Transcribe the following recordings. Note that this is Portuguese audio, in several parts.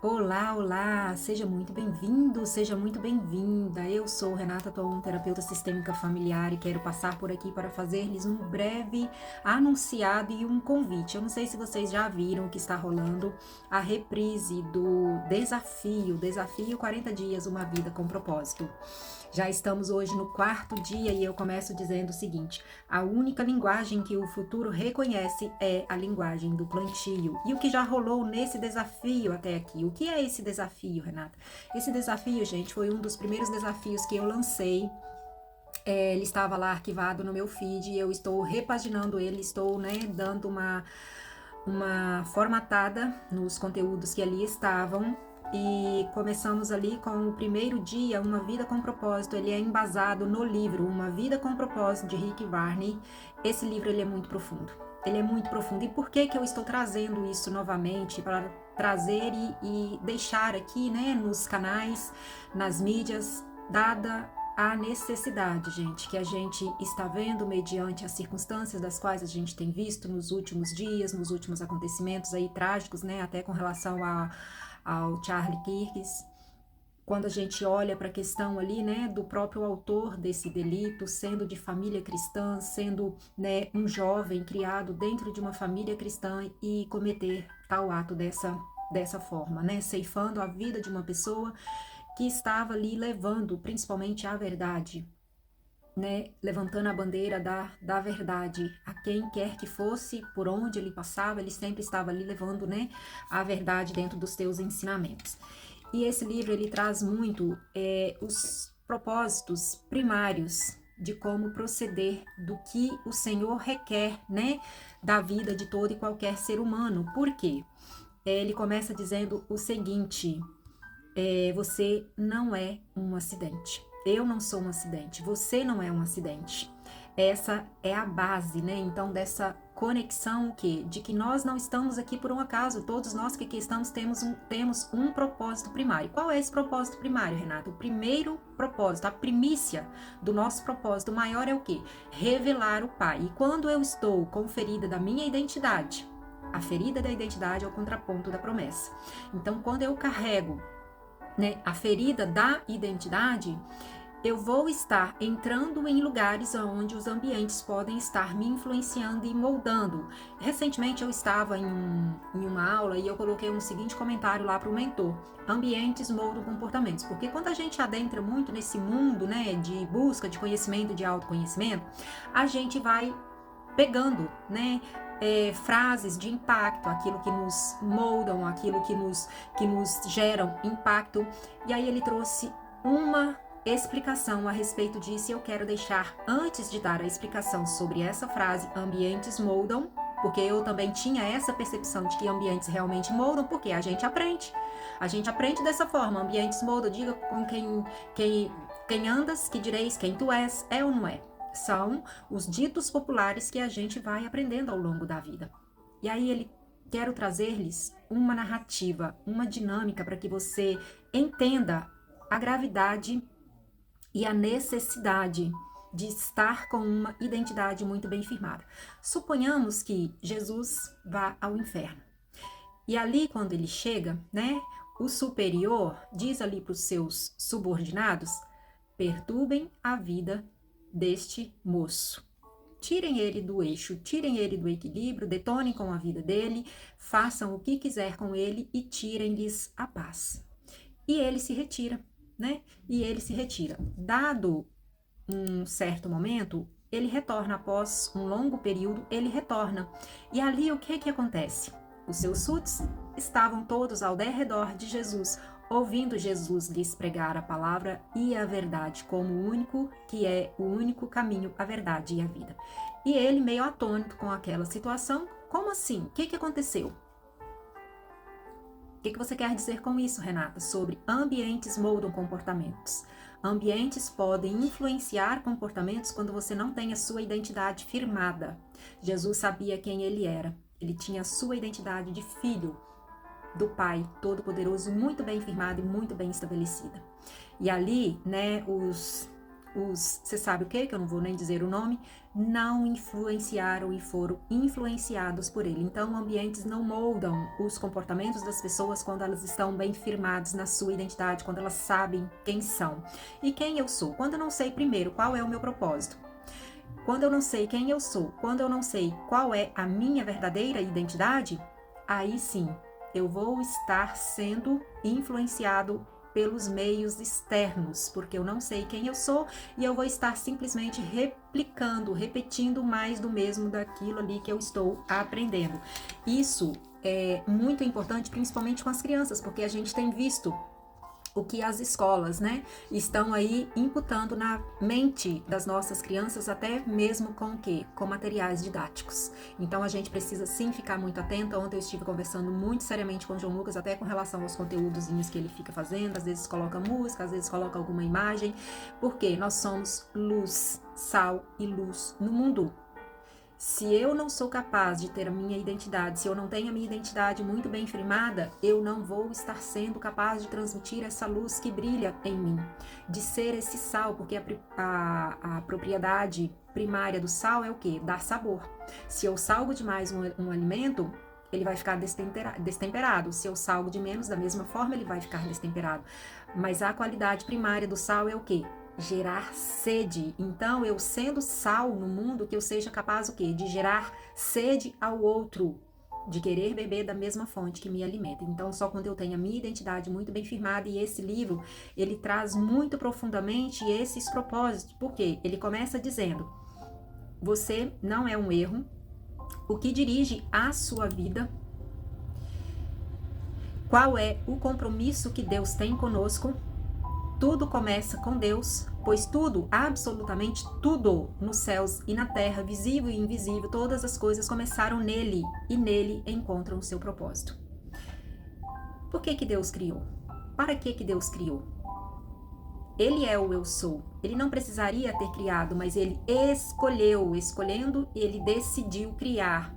Olá, olá, seja muito bem-vindo, seja muito bem-vinda. Eu sou Renata Toon, terapeuta sistêmica familiar e quero passar por aqui para fazer-lhes um breve anunciado e um convite. Eu não sei se vocês já viram que está rolando a reprise do Desafio 40 Dias, Uma Vida com Propósito. Já estamos hoje no quarto dia e eu começo dizendo o seguinte: a única linguagem que o futuro reconhece é a linguagem do plantio. E o que já rolou nesse desafio até aqui? O que é esse desafio, Renata? Esse desafio, gente, foi um dos primeiros desafios que eu lancei. Ele estava lá arquivado no meu feed e eu estou repaginando ele, estou, dando uma formatada nos conteúdos que ali estavam. E começamos ali com o primeiro dia, Uma Vida com Propósito. Ele é embasado no livro Uma Vida com Propósito, de Rick Varney. Esse livro ele é muito profundo. Ele é muito profundo. E por que eu estou trazendo isso novamente? Para trazer e deixar aqui, nos canais, nas mídias, dada a necessidade, gente, que a gente está vendo mediante as circunstâncias das quais a gente tem visto nos últimos dias, nos últimos acontecimentos aí trágicos, até com relação ao Charlie Kirk. Quando a gente olha para a questão ali, do próprio autor desse delito, sendo de família cristã, sendo, um jovem criado dentro de uma família cristã e cometer tal ato dessa forma, ceifando a vida de uma pessoa que estava ali levando principalmente a verdade, levantando a bandeira da verdade a quem quer que fosse, por onde ele passava, ele sempre estava ali levando, a verdade dentro dos teus ensinamentos. E esse livro ele traz muito os propósitos primários de como proceder, do que o Senhor requer, da vida de todo e qualquer ser humano. Por quê? Ele começa dizendo o seguinte: você não é um acidente. Eu não sou um acidente. Você não é um acidente. Essa é a base, Então, dessa conexão, o quê? De que nós não estamos aqui por um acaso. Todos nós que aqui estamos temos um propósito primário. Qual é esse propósito primário, Renato? O primeiro propósito, a primícia do nosso propósito maior é o quê? Revelar o Pai. E quando eu estou com ferida da minha identidade, a ferida da identidade é o contraponto da promessa. Então, quando eu carrego a ferida da identidade, eu vou estar entrando em lugares onde os ambientes podem estar me influenciando e moldando. Recentemente eu estava em uma aula e eu coloquei um seguinte comentário lá para o mentor: ambientes moldam comportamentos. Porque quando a gente adentra muito nesse mundo, de busca de conhecimento, de autoconhecimento, a gente vai pegando, frases de impacto, aquilo que nos moldam, aquilo que nos geram impacto. E aí ele trouxe uma explicação a respeito disso e eu quero deixar, antes de dar a explicação sobre essa frase, ambientes moldam, porque eu também tinha essa percepção de que ambientes realmente moldam, porque a gente aprende dessa forma: ambientes moldam, diga com quem andas, que direis quem tu és, é ou não é? São os ditos populares que a gente vai aprendendo ao longo da vida. E aí quero trazer-lhes uma narrativa, uma dinâmica para que você entenda a gravidade e a necessidade de estar com uma identidade muito bem firmada. Suponhamos que Jesus vá ao inferno. E ali, quando ele chega, o superior diz ali para os seus subordinados: perturbem a vida deste moço. Tirem ele do eixo, tirem ele do equilíbrio, detonem com a vida dele, façam o que quiser com ele e tirem-lhes a paz. E ele se retira, E ele se retira. Dado um certo momento, ele retorna. Após um longo período, ele retorna. E ali o que acontece? Os seus súditos estavam todos ao derredor de Jesus, ouvindo Jesus lhes pregar a palavra e a verdade como o único, que é o único caminho, a verdade e a vida. E ele, meio atônito com aquela situação: como assim? O que aconteceu? O que você quer dizer com isso, Renata? Sobre ambientes moldam comportamentos. Ambientes podem influenciar comportamentos quando você não tem a sua identidade firmada. Jesus sabia quem ele era. Ele tinha a sua identidade de filho do Pai Todo-Poderoso muito bem firmada e muito bem estabelecida. E ali, você sabe o que eu não vou nem dizer o nome, não influenciaram e foram influenciados por ele. Então, ambientes não moldam os comportamentos das pessoas quando elas estão bem firmadas na sua identidade, quando elas sabem quem são. E quem eu sou? Quando eu não sei primeiro qual é o meu propósito, quando eu não sei quem eu sou, quando eu não sei qual é a minha verdadeira identidade, aí sim, eu vou estar sendo influenciado pelos meios externos, porque eu não sei quem eu sou e eu vou estar simplesmente repetindo mais do mesmo daquilo ali que eu estou aprendendo. Isso é muito importante, principalmente com as crianças, porque a gente tem visto o que as escolas, né, estão aí imputando na mente das nossas crianças, até mesmo com o quê? Com materiais didáticos. Então a gente precisa sim ficar muito atenta. Ontem eu estive conversando muito seriamente com o João Lucas, até com relação aos conteúdos que ele fica fazendo, às vezes coloca música, às vezes coloca alguma imagem, porque nós somos luz, sal e luz no mundo. Se eu não sou capaz de ter a minha identidade, se eu não tenho a minha identidade muito bem firmada, eu não vou estar sendo capaz de transmitir essa luz que brilha em mim, de ser esse sal, porque a propriedade primária do sal é o quê? Dar sabor. Se eu salgo demais um alimento, ele vai ficar destemperado. Se eu salgo de menos, da mesma forma, ele vai ficar destemperado. Mas a qualidade primária do sal é o quê? Gerar sede. Então, eu sendo sal no mundo, que eu seja capaz o quê? De gerar sede ao outro, de querer beber da mesma fonte que me alimenta. Então, só quando eu tenho a minha identidade muito bem firmada, e esse livro, ele traz muito profundamente esses propósitos, porque ele começa dizendo: você não é um erro, o que dirige a sua vida, qual é o compromisso que Deus tem conosco. Tudo começa com Deus, pois tudo, absolutamente tudo, nos céus e na terra, visível e invisível, todas as coisas começaram nele, e nele encontram o seu propósito. Por que Deus criou? Para que Deus criou? Ele é o eu sou. Ele não precisaria ter criado, mas ele escolhendo, ele decidiu criar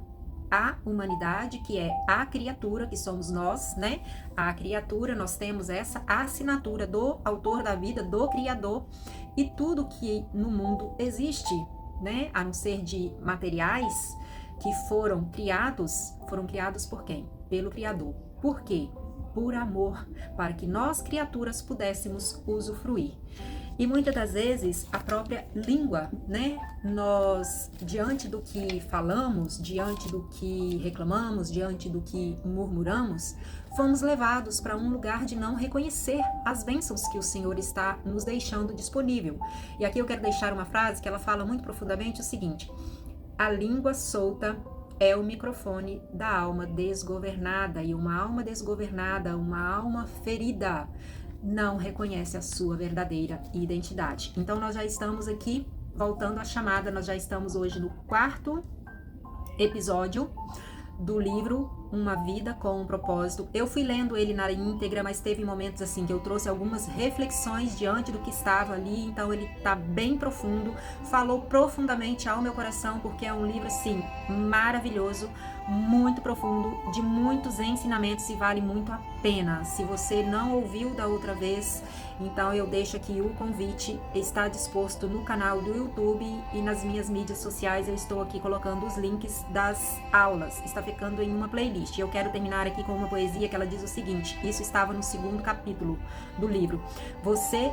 a humanidade, que é a criatura, que somos nós, né? A criatura, nós temos essa assinatura do autor da vida, do Criador, e tudo que no mundo existe, né? A não ser de materiais que foram criados por quem? Pelo Criador. Por quê? Por amor, para que nós, criaturas, pudéssemos usufruir. E muitas das vezes a própria língua, né? Nós, diante do que falamos, diante do que reclamamos, diante do que murmuramos, fomos levados para um lugar de não reconhecer as bênçãos que o Senhor está nos deixando disponível. E aqui eu quero deixar uma frase que ela fala muito profundamente o seguinte: a língua solta é o microfone da alma desgovernada, e uma alma desgovernada, uma alma ferida, não reconhece a sua verdadeira identidade. Então, nós já estamos aqui, voltando à chamada, nós já estamos hoje no 4º episódio do livro Uma Vida com um Propósito. Eu fui lendo ele na íntegra, mas teve momentos assim que eu trouxe algumas reflexões diante do que estava ali, então ele tá bem profundo, falou profundamente ao meu coração, porque é um livro assim maravilhoso, muito profundo, de muitos ensinamentos, e vale muito a pena. Se você não ouviu da outra vez, então eu deixo aqui o convite, está disposto no canal do YouTube e nas minhas mídias sociais. Eu estou aqui colocando os links das aulas, está ficando em uma playlist. Eu quero terminar aqui com uma poesia que ela diz o seguinte, isso estava no 2º capítulo do livro: você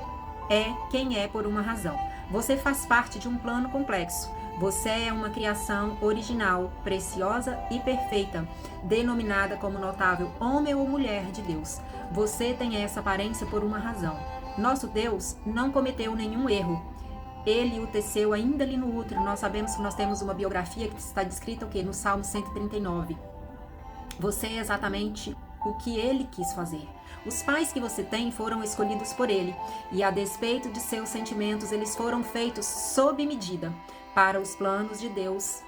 é quem é por uma razão. Você faz parte de um plano complexo. Você é uma criação original, preciosa e perfeita, denominada como notável homem ou mulher de Deus. Você tem essa aparência por uma razão. Nosso Deus não cometeu nenhum erro. Ele o teceu ainda ali no útero. Nós sabemos que nós temos uma biografia que está descrita o quê? No Salmo 139. Você é exatamente o que ele quis fazer. Os pais que você tem foram escolhidos por ele, e a despeito de seus sentimentos, eles foram feitos sob medida para os planos de Deus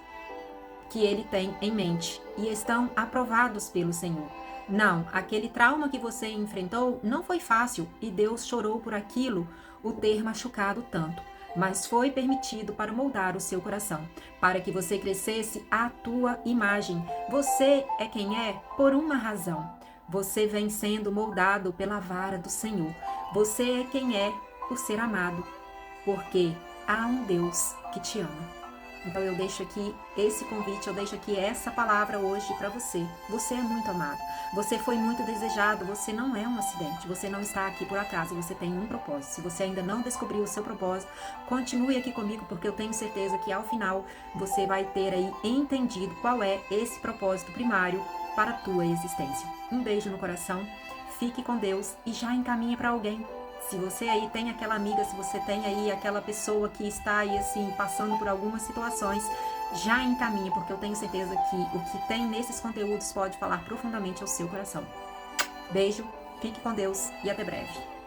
que ele tem em mente, e estão aprovados pelo Senhor. Não, aquele trauma que você enfrentou não foi fácil, e Deus chorou por aquilo o ter machucado tanto, mas foi permitido para moldar o seu coração, para que você crescesse à tua imagem. Você é quem é por uma razão. Você vem sendo moldado pela vara do Senhor. Você é quem é por ser amado. porque há um Deus que te ama. Então eu deixo aqui esse convite, eu deixo aqui essa palavra hoje para você. Você é muito amado, você foi muito desejado, você não é um acidente, você não está aqui por acaso, você tem um propósito. Se você ainda não descobriu o seu propósito, continue aqui comigo, porque eu tenho certeza que ao final você vai ter aí entendido qual é esse propósito primário para a tua existência. Um beijo no coração, fique com Deus e já encaminhe para alguém. Se você aí tem aquela amiga, se você tem aí aquela pessoa que está aí assim, passando por algumas situações, já encaminhe, porque eu tenho certeza que o que tem nesses conteúdos pode falar profundamente ao seu coração. Beijo, fique com Deus e até breve.